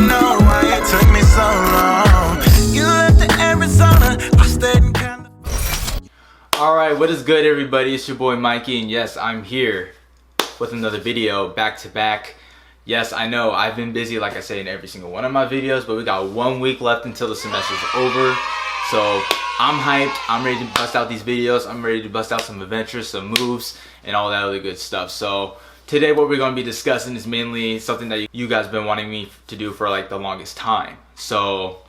know why it took me so long. You left to Arizona, I stayed in California. Alright, what is good everybody? It's your boy Mikey, and yes, I'm here with another video back to back. Yes, I know I've been busy, like I say in every single one of my videos, but we got 1 week left until the semester's over. So I'm hyped, I'm ready to bust out these videos, I'm ready to bust out some adventures, some moves, and all that other good stuff. So today what we're going to be discussing is mainly something that you guys have been wanting me to do for like the longest time. So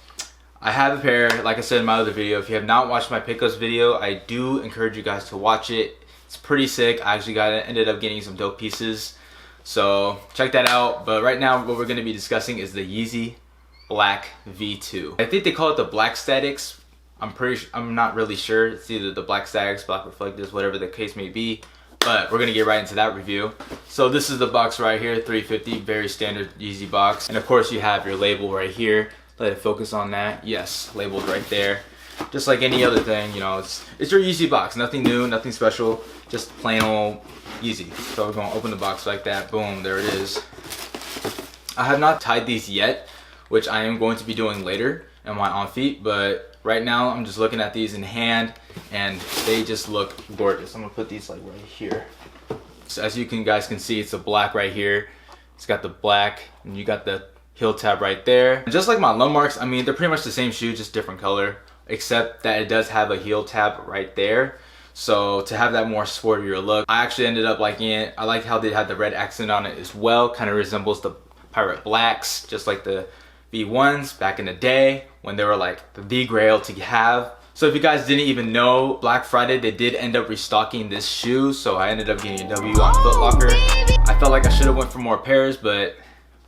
I have a pair, like I said in my other video. If you have not watched my pickups video, I do encourage you guys to watch it. It's pretty sick. I actually ended up getting some dope pieces. So check that out. But right now what we're going to be discussing is the Yeezy Black V2. I think they call it the Black Statics. I'm not really sure. It's either the Black Statics, Black Reflectives, whatever the case may be. But we're gonna get right into that review. So this is the box right here, $350, very standard Yeezy box. And of course you have your label right here. Let it focus on that. Yes, labeled right there. Just like any other thing, you know, it's your Yeezy box. Nothing new, nothing special, just plain old Yeezy. So we're gonna open the box like that. Boom, there it is. I have not tied these yet, which I am going to be doing later in my on feet, but right now I'm just looking at these in hand and they just look gorgeous. I'm gonna put these like right here. So as you guys can see, it's the black right here. It's got the black and you got the heel tab right there. And just like my Landmarks, I mean, they're pretty much the same shoe, just different color, except that it does have a heel tab right there. So to have that more sportier look, I actually ended up liking it. I like how they had the red accent on it as well. Kind of resembles the Pirate Blacks, just like the V1s back in the day when they were like the grail to have. So if you guys didn't even know, Black Friday they did end up restocking this shoe, so I ended up getting a W on Foot Locker. I felt like I should have went for more pairs, but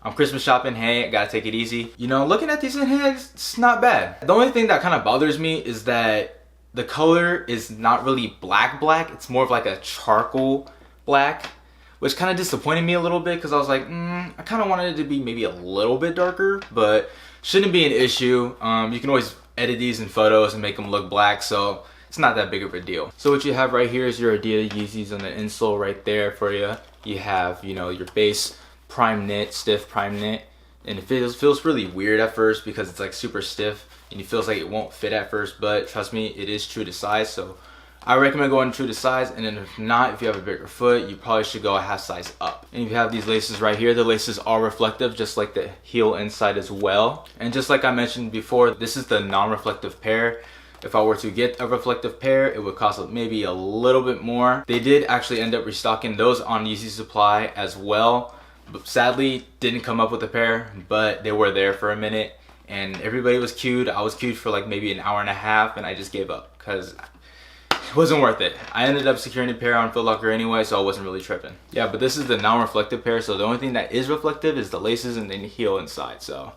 I'm Christmas shopping, hey, I gotta take it easy. You know, looking at these in hand, it's not bad. The only thing that kind of bothers me is that the color is not really black, it's more of like a charcoal black, which kind of disappointed me a little bit because I was like, I kind of wanted it to be maybe a little bit darker, but shouldn't be an issue. You can always edit these in photos and make them look black, so it's not that big of a deal. So what you have right here is your Adidas Yeezys on the insole right there for you. You have, you know, your base prime knit, stiff prime knit, and it feels really weird at first because it's like super stiff and it feels like it won't fit at first, but trust me, it is true to size. So I recommend going true to size, and then if not, if you have a bigger foot, you probably should go a half size up. And if you have these laces right here, the laces are reflective, just like the heel inside as well. And just like I mentioned before, this is the non-reflective pair. If I were to get a reflective pair, it would cost maybe a little bit more. They did actually end up restocking those on Yeezy Supply as well. But sadly, didn't come up with a pair, but they were there for a minute. And everybody was queued. I was queued for like maybe an hour and a half, and I just gave up because it wasn't worth it. I ended up securing a pair on Foot Locker anyway, so I wasn't really tripping. Yeah, but this is the non-reflective pair, so the only thing that is reflective is the laces and then the heel inside, so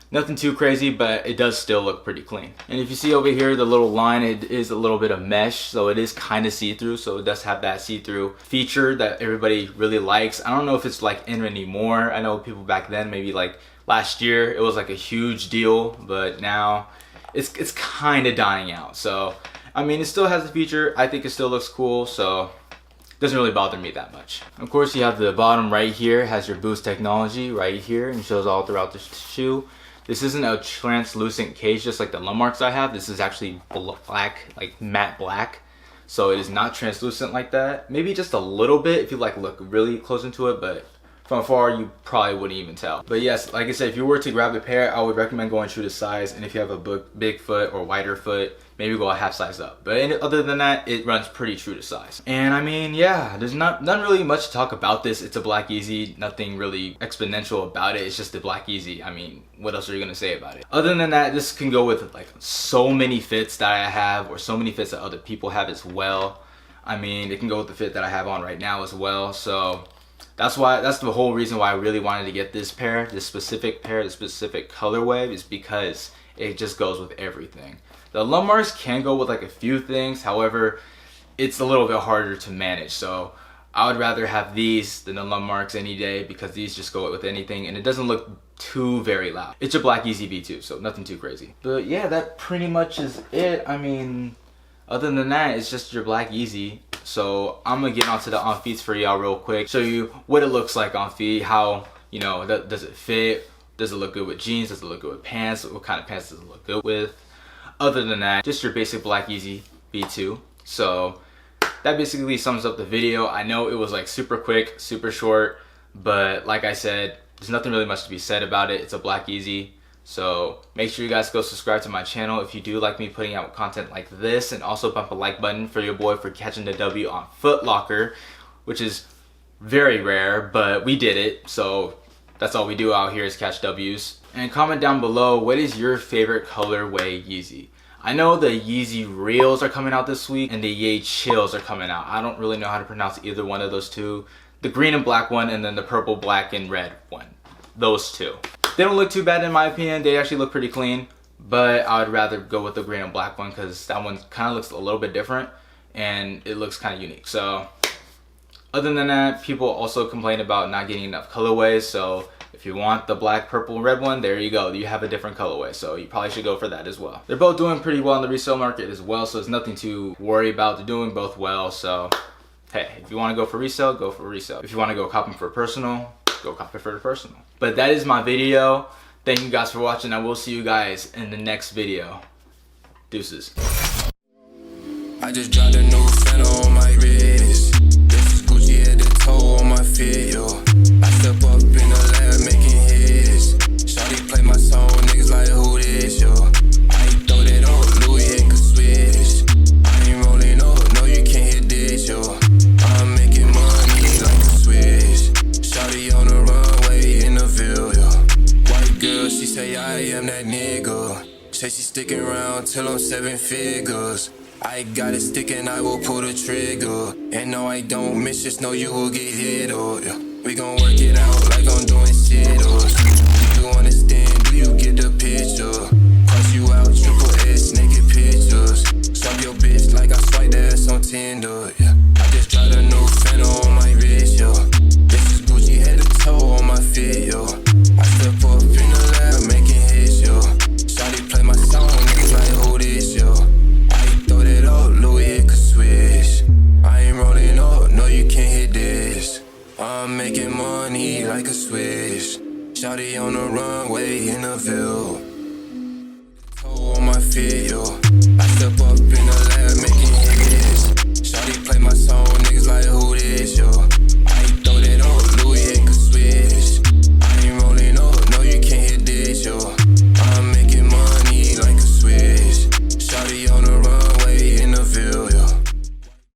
nothing too crazy, but it does still look pretty clean. And if you see over here, the little line, it is a little bit of mesh, so it is kind of see-through, so it does have that see-through feature that everybody really likes. I don't know if it's like in anymore. I know people back then, maybe like last year, it was like a huge deal, but now it's kind of dying out. So I mean, it still has the feature. I think it still looks cool, so it doesn't really bother me that much. Of course, you have the bottom right here, has your Boost technology right here, and shows all throughout the shoe. This isn't a translucent case just like the Landmarks I have. This is actually black, like matte black. So it is not translucent like that. Maybe just a little bit if you like look really close into it, but from afar you probably wouldn't even tell. But yes, like I said, if you were to grab a pair, I would recommend going true to size. And if you have a big foot or wider foot, maybe go a half size up. But other than that, it runs pretty true to size. And I mean, yeah, there's not really much to talk about this. It's a Black Yeezy, nothing really exponential about it. It's just a Black Yeezy. I mean, what else are you gonna say about it? Other than that, this can go with like so many fits that I have, or so many fits that other people have as well. I mean, it can go with the fit that I have on right now as well. So that's the whole reason why I really wanted to get this pair, this specific colorway, is because it just goes with everything. The Landmarks can go with like a few things, however, it's a little bit harder to manage. So I would rather have these than the Landmarks any day because these just go with anything and it doesn't look too very loud. It's a Black Yeezy V2, so nothing too crazy. But yeah, that pretty much is it. I mean, other than that, it's just your Black Yeezy. So I'm gonna get onto the on feet for y'all real quick, show you what it looks like on feet, how, you know, does it fit, Does it look good with jeans? Does it look good with pants? What kind of pants does it look good with? Other than that, just your basic black Yeezy V2. So that basically sums up the video. I know it was like super quick, super short, but like I said, there's nothing really much to be said about it. It's a black Yeezy. So make sure you guys go subscribe to my channel if you do like me putting out content like this, and also bump a like button for your boy for catching the W on Foot Locker, which is very rare, but we did it. So that's all we do out here is catch W's. And comment down below, what is your favorite colorway Yeezy? I know the Yeezy Reals are coming out this week and the Ye Chills are coming out. I don't really know how to pronounce either one of those two. The green and black one, and then the purple, black, and red one. Those two. They don't look too bad in my opinion. They actually look pretty clean, but I would rather go with the green and black one because that one kind of looks a little bit different and it looks kind of unique. So other than that, people also complain about not getting enough colorways. So if you want the black, purple, and red one, there you go. You have a different colorway, so you probably should go for that as well. They're both doing pretty well in the resale market as well, so there's nothing to worry about. They're doing both well, so hey, if you want to go for resale, go for resale. If you want to go cop them for personal, go cop it for the personal. But that is my video. Thank you guys for watching. I will see you guys in the next video. Deuces. I just dropped a new Phantom on my wrist. This is Gucci head to toe on my feet, yo. I step up in the lab making hits. Shawty play my song, niggas like who this, yo. I ain't throw that up, Louis it could switch. I ain't rolling up, no you can't hit this, yo. I'm making money like a switch. Shawty on the runway in the Ville, yo. White girl, she say I am that nigga. Say she sticking around till I'm 7 figures. I got it sticking, I will pull the trigger. And no, I don't miss, just know you will get hit, or yeah. We gon' work it out like I'm doing shit, or do you understand, do you get the picture? Cross you out, triple S, naked pictures. Sub your bitch like I swiped ass on Tinder, yeah. I just dropped a new Phantom on my wrist, yo. This is Gucci head to toe on my feet, yo. I step up in the lab making hits, yo. Shawty play my song, niggas like who this, yo. Throw that up, Louis it could switch. I ain't rolling up, no you can't hit this. I'm making money like a switch. Shawty on the runway in the Ville. Toe on my feet, yo. I step up in the lab making hits. Shawty play my song.